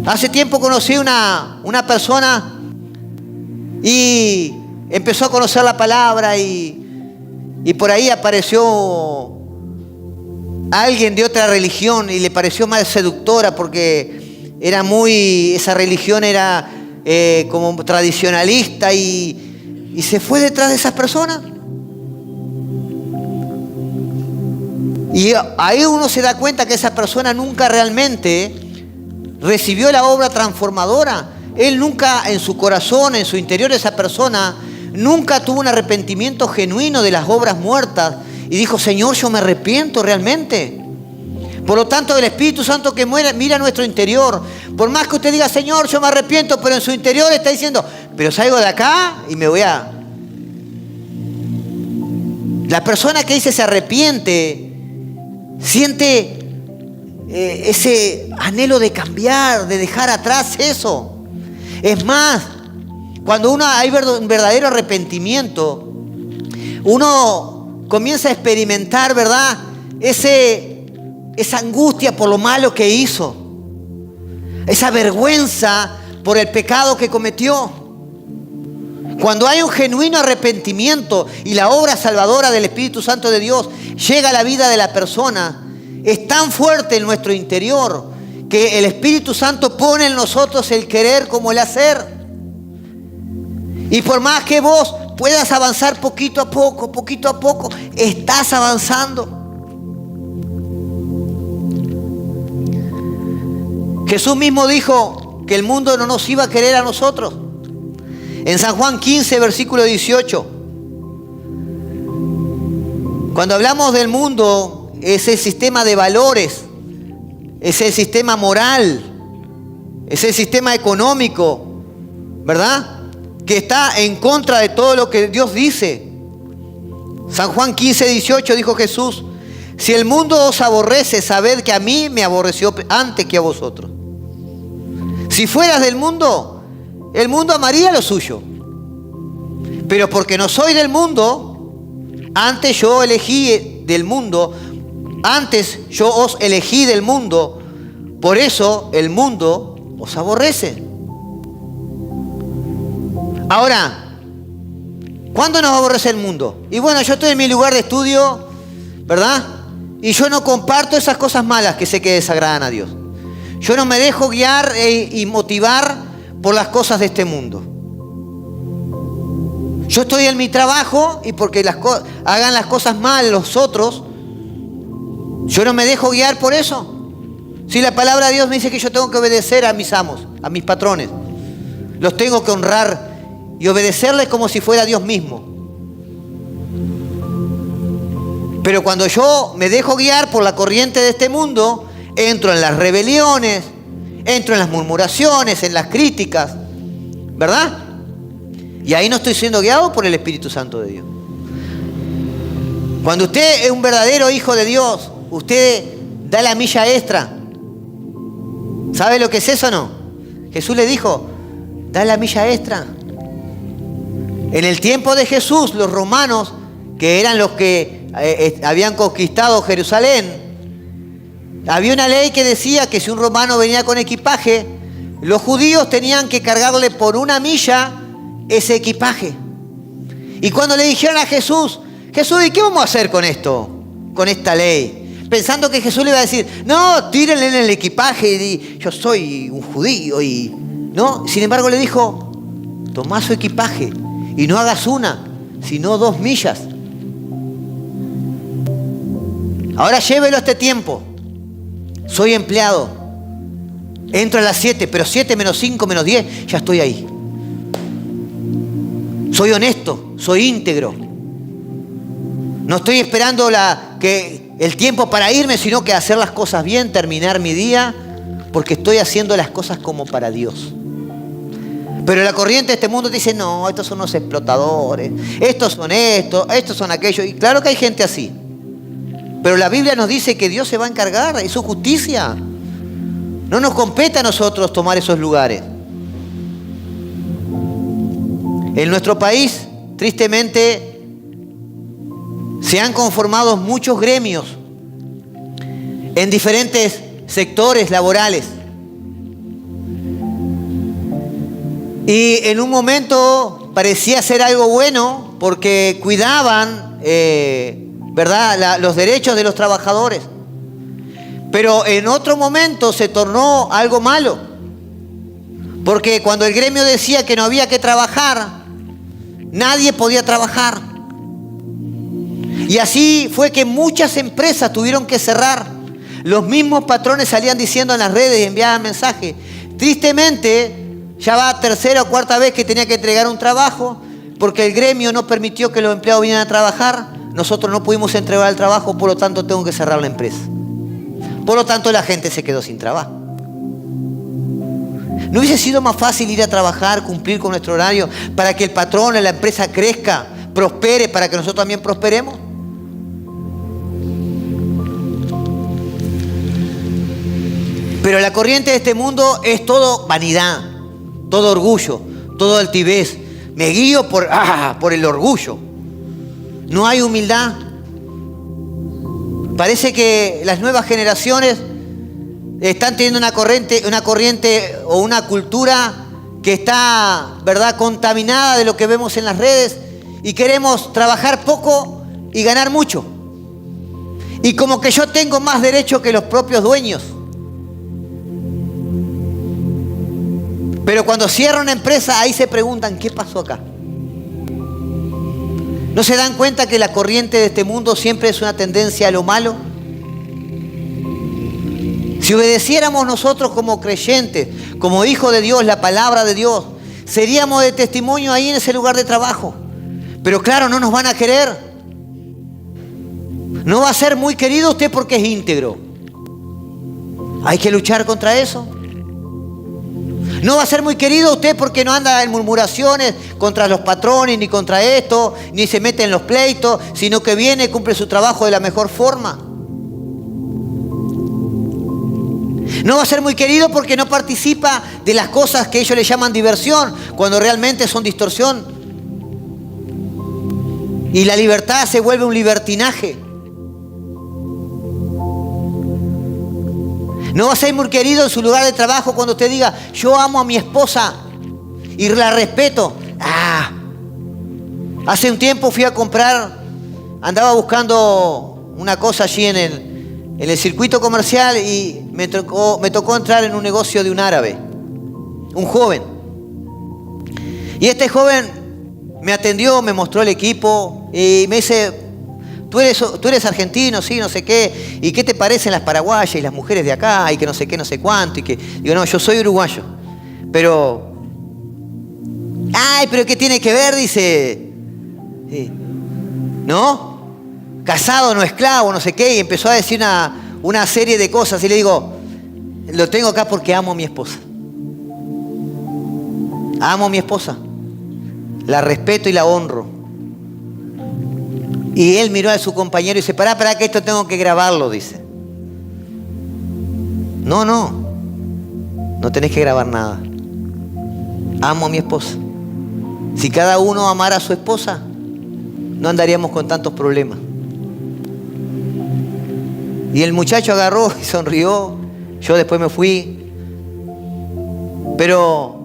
Hace tiempo conocí una persona y empezó a conocer la palabra y por ahí apareció alguien de otra religión y le pareció más seductora porque esa religión era como tradicionalista y se fue detrás de esas personas. Y ahí uno se da cuenta que esa persona nunca realmente recibió la obra transformadora. Él nunca en su corazón, en su interior, esa persona nunca tuvo un arrepentimiento genuino de las obras muertas y dijo, Señor, yo me arrepiento realmente. Por lo tanto, el Espíritu Santo que mira nuestro interior, por más que usted diga, Señor, yo me arrepiento, pero en su interior está diciendo, pero salgo de acá y me voy a... La persona que dice se arrepiente, siente ese anhelo de cambiar, de dejar atrás eso. Es más, cuando hay un verdadero arrepentimiento, uno comienza a experimentar, ¿verdad? Esa angustia por lo malo que hizo, esa vergüenza por el pecado que cometió. Cuando hay un genuino arrepentimiento y la obra salvadora del Espíritu Santo de Dios llega a la vida de la persona, es tan fuerte en nuestro interior que el Espíritu Santo pone en nosotros el querer como el hacer. Y por más que vos puedas avanzar poquito a poco, estás avanzando. Jesús mismo dijo que el mundo no nos iba a querer a nosotros. En San Juan 15, versículo 18. Cuando hablamos del mundo, es el sistema de valores, es el sistema moral, Es el sistema económico, ¿verdad?, que está en contra de todo lo que Dios dice. San Juan 15:18 dijo Jesús: si el mundo os aborrece, sabed que a mí me aborreció antes que a vosotros. Si fueras del mundo, el mundo amaría lo suyo. Pero porque no soy del mundo, antes yo elegí del mundo, antes yo os elegí del mundo, por eso el mundo os aborrece. Ahora, ¿cuándo nos aborrece el mundo? Y bueno, yo estoy en mi lugar de estudio, ¿verdad? Y yo no comparto esas cosas malas que sé que desagradan a Dios. Yo no me dejo guiar y motivar por las cosas de este mundo. Yo estoy en mi trabajo y porque hagan las cosas mal los otros, yo no me dejo guiar por eso. Si la palabra de Dios me dice que yo tengo que obedecer a mis amos, a mis patrones, los tengo que honrar y obedecerles como si fuera Dios mismo. Pero cuando yo me dejo guiar por la corriente de este mundo, entro en las rebeliones, entro en las murmuraciones, en las críticas, ¿verdad? Y ahí no estoy siendo guiado por el Espíritu Santo de Dios. Cuando usted es un verdadero hijo de Dios, usted da la milla extra. ¿Sabe lo que es eso o no? Jesús le dijo: da la milla extra. En el tiempo de Jesús, los romanos, que eran los que habían conquistado Jerusalén, había una ley que decía que si un romano venía con equipaje, los judíos tenían que cargarle por una milla ese equipaje. Y cuando le dijeron a Jesús: Jesús, ¿y qué vamos a hacer con esto? Con esta ley. Pensando que Jesús le iba a decir: no, tírenle en el equipaje y yo soy un judío. ¿No? Sin embargo le dijo: tomá su equipaje y no hagas una, sino 2 millas. Ahora llévelo a este tiempo. Soy empleado. Entro a las 7, pero 7 menos 5 menos 10, ya estoy ahí. Soy honesto, soy íntegro. No estoy esperando el tiempo para irme, sino que hacer las cosas bien, terminar mi día, porque estoy haciendo las cosas como para Dios. Pero la corriente de este mundo dice: no, estos son los explotadores, estos son estos son aquellos. Y claro que hay gente así. Pero la Biblia nos dice que Dios se va a encargar, es su justicia. No nos compete a nosotros tomar esos lugares. En nuestro país, tristemente, se han conformado muchos gremios en diferentes sectores laborales. Y en un momento parecía ser algo bueno porque cuidaban, ¿verdad?, los derechos de los trabajadores. Pero en otro momento se tornó algo malo. Porque cuando el gremio decía que no había que trabajar, nadie podía trabajar. Y así fue que muchas empresas tuvieron que cerrar. Los mismos patrones salían diciendo en las redes y enviaban mensajes. Tristemente, ya va 3ª o 4ª vez que tenía que entregar un trabajo porque el gremio no permitió que los empleados vinieran a trabajar. Nosotros no pudimos entregar el trabajo, por lo tanto tengo que cerrar la empresa. Por lo tanto la gente se quedó sin trabajo. ¿No hubiese sido más fácil ir a trabajar, cumplir con nuestro horario para que el patrón, la empresa crezca, prospere, para que nosotros también prosperemos? Pero la corriente de este mundo es todo vanidad, todo orgullo, todo altivez. Me guío por el orgullo. No hay humildad. Parece que las nuevas generaciones están teniendo una corriente o una cultura que está, ¿verdad?, contaminada de lo que vemos en las redes, y queremos trabajar poco y ganar mucho. Y como que yo tengo más derecho que los propios dueños. Pero cuando cierra una empresa, ahí se preguntan: ¿qué pasó acá? ¿No se dan cuenta que la corriente de este mundo siempre es una tendencia a lo malo? Si obedeciéramos nosotros como creyentes, como hijos de Dios, la palabra de Dios, seríamos de testimonio ahí en ese lugar de trabajo. Pero claro, no nos van a querer. No va a ser muy querido usted porque es íntegro. Hay que luchar contra eso. No va a ser muy querido usted porque no anda en murmuraciones contra los patrones, ni contra esto, ni se mete en los pleitos, sino que viene, cumple su trabajo de la mejor forma. No va a ser muy querido porque no participa de las cosas que ellos le llaman diversión, cuando realmente son distorsión. Y la libertad se vuelve un libertinaje. No va a ser muy querido en su lugar de trabajo cuando usted diga, yo amo a mi esposa y la respeto. Hace un tiempo fui a comprar, andaba buscando una cosa allí en el circuito comercial y me tocó entrar en un negocio de un árabe, un joven. Y este joven me atendió, me mostró el equipo y me dice, tú eres argentino, sí, no sé qué, ¿y qué te parecen las paraguayas y las mujeres de acá? Y que no sé qué, no sé cuánto, y que, digo, no, yo soy uruguayo, pero, pero ¿qué tiene que ver? Dice, ¿no? Casado, no esclavo, no sé qué, y empezó a decir una serie de cosas, y le digo, lo tengo acá porque amo a mi esposa. Amo a mi esposa, la respeto y la honro. Y él miró a su compañero y dice, pará, que esto tengo que grabarlo, dice. No tenés que grabar nada. Amo a mi esposa. Si cada uno amara a su esposa, no andaríamos con tantos problemas. Y el muchacho agarró y sonrió. Yo después me fui. Pero,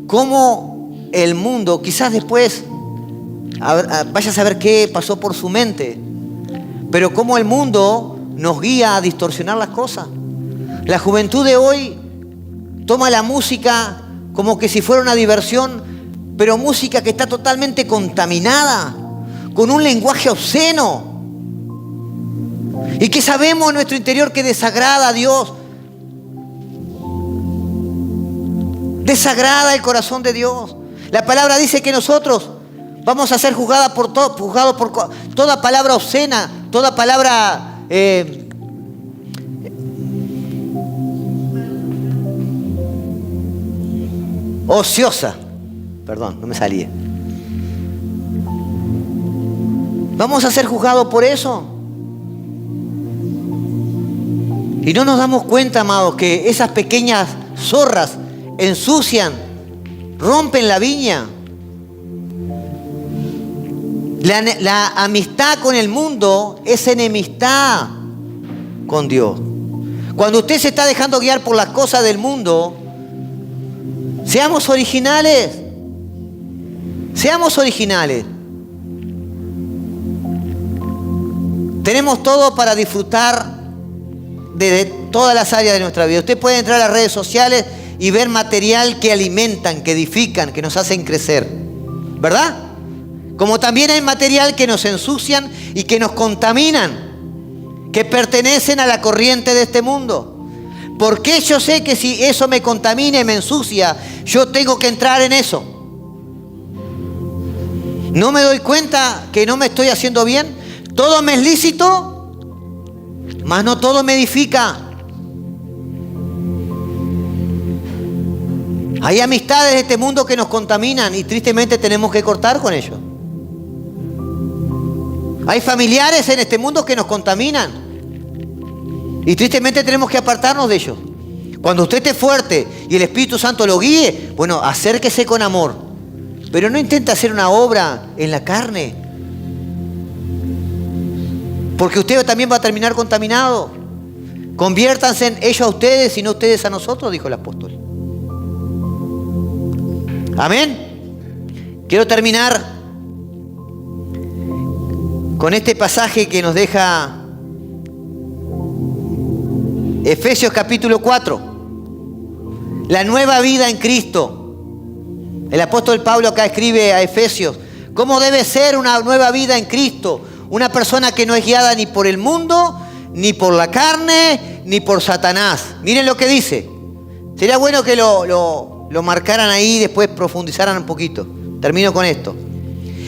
¿cómo el mundo, quizás después vaya a saber qué pasó por su mente, pero cómo el mundo nos guía a distorsionar las cosas? La juventud de hoy toma la música como que si fuera una diversión, pero música que está totalmente contaminada, con un lenguaje obsceno, y que sabemos en nuestro interior que desagrada a Dios, desagrada el corazón de Dios. La palabra dice que nosotros vamos a ser juzgados por toda palabra obscena, toda palabra ociosa. Perdón, no me salía. Vamos a ser juzgados por eso. Y no nos damos cuenta, amados, que esas pequeñas zorras ensucian, rompen la viña. La amistad con el mundo es enemistad con Dios. Cuando usted se está dejando guiar por las cosas del mundo, seamos originales. Seamos originales. Tenemos todo para disfrutar de todas las áreas de nuestra vida. Usted puede entrar a las redes sociales y ver material que alimentan, que edifican, que nos hacen crecer. ¿Verdad? Como también hay material que nos ensucian y que nos contaminan, que pertenecen a la corriente de este mundo. ¿Por qué yo sé que si eso me contamina y me ensucia, yo tengo que entrar en eso? ¿No me doy cuenta que no me estoy haciendo bien? Todo me es lícito, mas no todo me edifica. Hay amistades de este mundo que nos contaminan y tristemente tenemos que cortar con ellos. Hay familiares en este mundo que nos contaminan y tristemente tenemos que apartarnos de ellos. Cuando usted esté fuerte y el Espíritu Santo lo guíe, bueno, acérquese con amor, pero no intente hacer una obra en la carne, porque usted también va a terminar contaminado. Conviértanse en ellos a ustedes y no ustedes a nosotros, dijo el apóstol. Amén. Quiero terminar con este pasaje que nos deja Efesios capítulo 4. La nueva vida en Cristo. El apóstol Pablo acá escribe a Efesios cómo debe ser una nueva vida en Cristo. Una persona que no es guiada ni por el mundo, ni por la carne, ni por Satanás. Miren lo que dice. Sería bueno que lo marcaran ahí y después profundizaran un poquito. Termino con esto.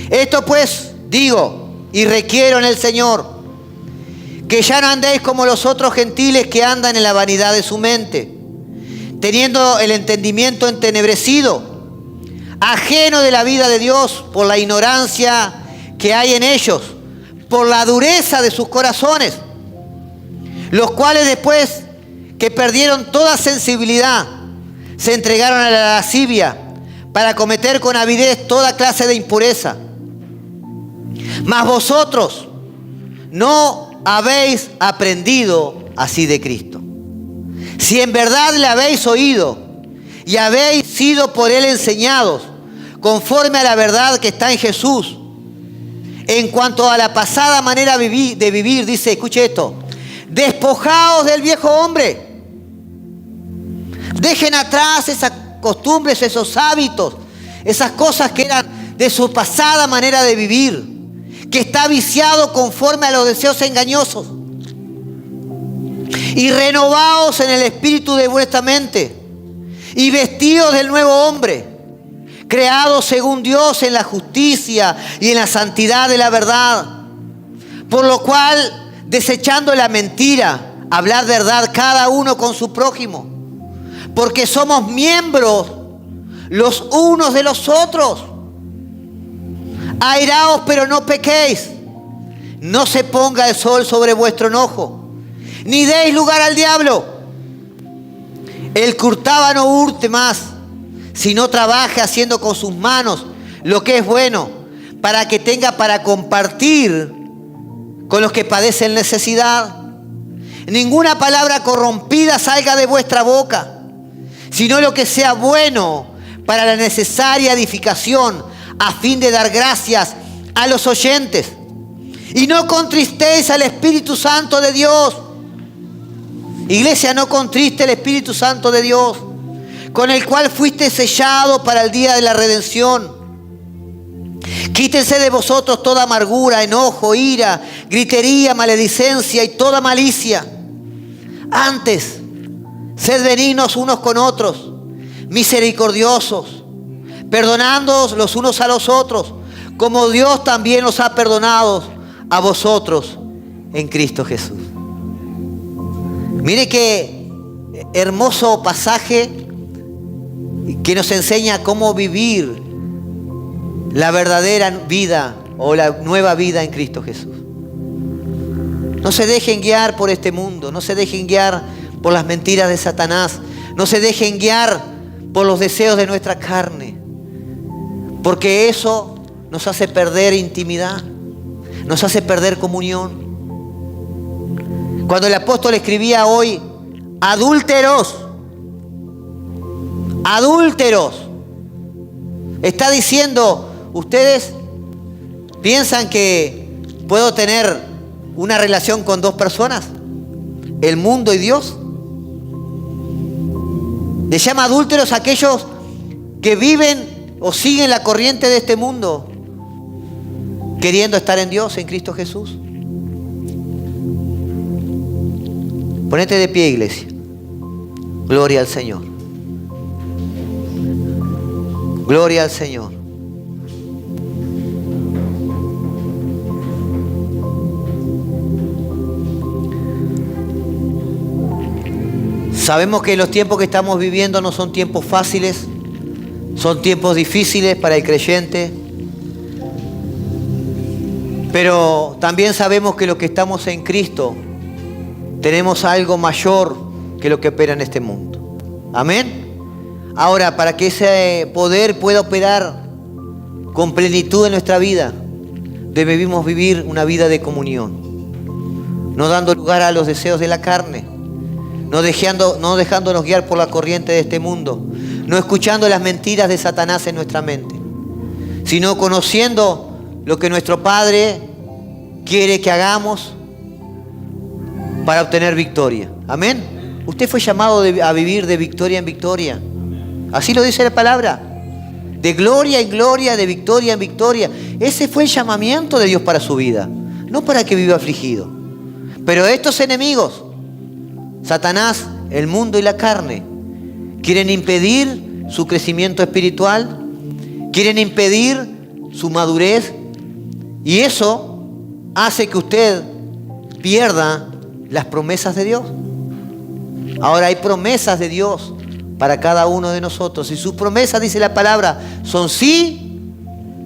Esto pues digo y requiero en el Señor, que ya no andéis como los otros gentiles que andan en la vanidad de su mente, teniendo el entendimiento entenebrecido, ajeno de la vida de Dios por la ignorancia que hay en ellos, por la dureza de sus corazones, los cuales después que perdieron toda sensibilidad, se entregaron a la lascivia para cometer con avidez toda clase de impureza. Mas vosotros no habéis aprendido así de Cristo. Si en verdad le habéis oído y habéis sido por él enseñados, conforme a la verdad que está en Jesús, en cuanto a la pasada manera de vivir, dice, escuche esto, despojaos del viejo hombre. Dejen atrás esas costumbres, esos hábitos, esas cosas que eran de su pasada manera de vivir, que está viciado conforme a los deseos engañosos. Y renovaos en el espíritu de vuestra mente, y vestidos del nuevo hombre, creado según Dios en la justicia y en la santidad de la verdad. Por lo cual, desechando la mentira, hablad verdad cada uno con su prójimo, porque somos miembros los unos de los otros. Airaos, pero no pequéis. No se ponga el sol sobre vuestro enojo, ni deis lugar al diablo. El que hurtaba no hurte más, sino trabaje haciendo con sus manos lo que es bueno, para que tenga para compartir con los que padecen necesidad. Ninguna palabra corrompida salga de vuestra boca, sino lo que sea bueno para la necesaria edificación, a fin de dar gracias a los oyentes. Y no contristéis al Espíritu Santo de Dios. Iglesia, no contriste el Espíritu Santo de Dios, con el cual fuiste sellado para el día de la redención. Quítense de vosotros toda amargura, enojo, ira, gritería, maledicencia y toda malicia. Antes, sed benignos unos con otros, misericordiosos, perdonándoos los unos a los otros, como Dios también os ha perdonado a vosotros en Cristo Jesús. Mire qué hermoso pasaje que nos enseña cómo vivir la verdadera vida o la nueva vida en Cristo Jesús. No se dejen guiar por este mundo, no se dejen guiar por las mentiras de Satanás, no se dejen guiar por los deseos de nuestra carne, porque eso nos hace perder intimidad, nos hace perder comunión. Cuando el apóstol escribía hoy, adúlteros, está diciendo, ¿ustedes piensan que puedo tener una relación con dos personas? ¿El mundo y Dios? Le llama adúlteros a aquellos que viven o siguen la corriente de este mundo, queriendo estar en Dios, en Cristo Jesús. Ponete de pie, iglesia. Gloria al Señor. Gloria al Señor. Sabemos que los tiempos que estamos viviendo no son tiempos fáciles, son tiempos difíciles para el creyente, pero también sabemos que los que estamos en Cristo tenemos algo mayor que lo que opera en este mundo. Amén. Ahora, para que ese poder pueda operar con plenitud en nuestra vida, debemos vivir una vida de comunión, no dando lugar a los deseos de la carne, no dejándonos guiar por la corriente de este mundo, no escuchando las mentiras de Satanás en nuestra mente, sino conociendo lo que nuestro Padre quiere que hagamos para obtener victoria. Amén. Usted fue llamado a vivir de victoria en victoria. Así lo dice la palabra. De gloria en gloria, de victoria en victoria. Ese fue el llamamiento de Dios para su vida. No para que viva afligido. Pero estos enemigos, Satanás, el mundo y la carne, quieren impedir su crecimiento espiritual, quieren impedir su madurez, y eso hace que usted pierda las promesas de Dios. Ahora hay promesas de Dios para cada uno de nosotros. Y sus promesas, dice la palabra, son sí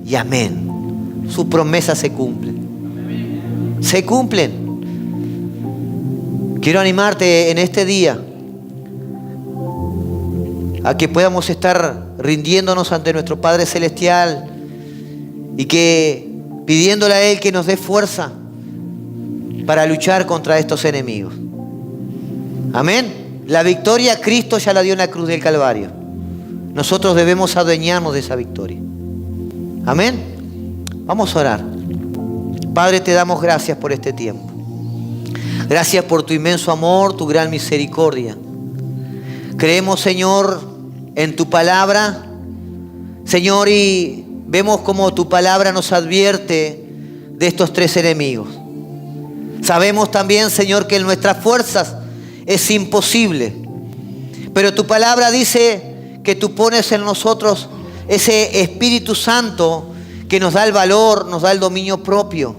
y amén. Sus promesas se cumplen. Se cumplen. Quiero animarte en este día a que podamos estar rindiéndonos ante nuestro Padre Celestial y que pidiéndole a Él que nos dé fuerza para luchar contra estos enemigos. Amén. La victoria Cristo ya la dio en la cruz del Calvario. Nosotros debemos adueñarnos de esa victoria. Amén. Vamos a orar. Padre, te damos gracias por este tiempo. Gracias por tu inmenso amor, tu gran misericordia. Creemos, Señor, en tu palabra, Señor, y vemos como tu palabra nos advierte de estos tres enemigos. Sabemos también, Señor, que en nuestras fuerzas es imposible, pero tu palabra dice que tú pones en nosotros ese Espíritu Santo que nos da el valor, nos da el dominio propio,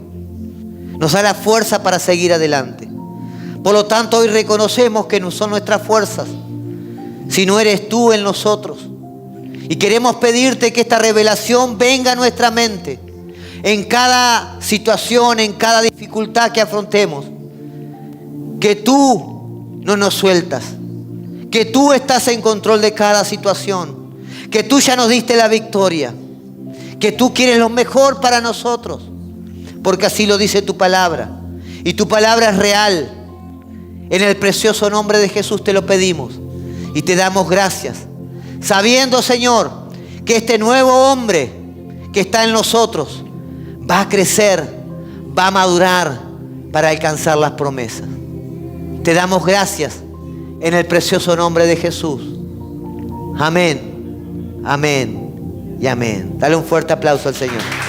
nos da la fuerza para seguir adelante. Por lo tanto, hoy reconocemos que no son nuestras fuerzas, sino eres tú en nosotros. Y queremos pedirte que esta revelación venga a nuestra mente en cada situación, en cada dificultad que afrontemos. Que tú no nos sueltas, que tú estás en control de cada situación, que tú ya nos diste la victoria, que tú quieres lo mejor para nosotros, porque así lo dice tu palabra. Y tu palabra es real. En el precioso nombre de Jesús te lo pedimos y te damos gracias, sabiendo, Señor, que este nuevo hombre que está en nosotros va a crecer, va a madurar para alcanzar las promesas. Te damos gracias en el precioso nombre de Jesús. Amén, amén y amén. Dale un fuerte aplauso al Señor.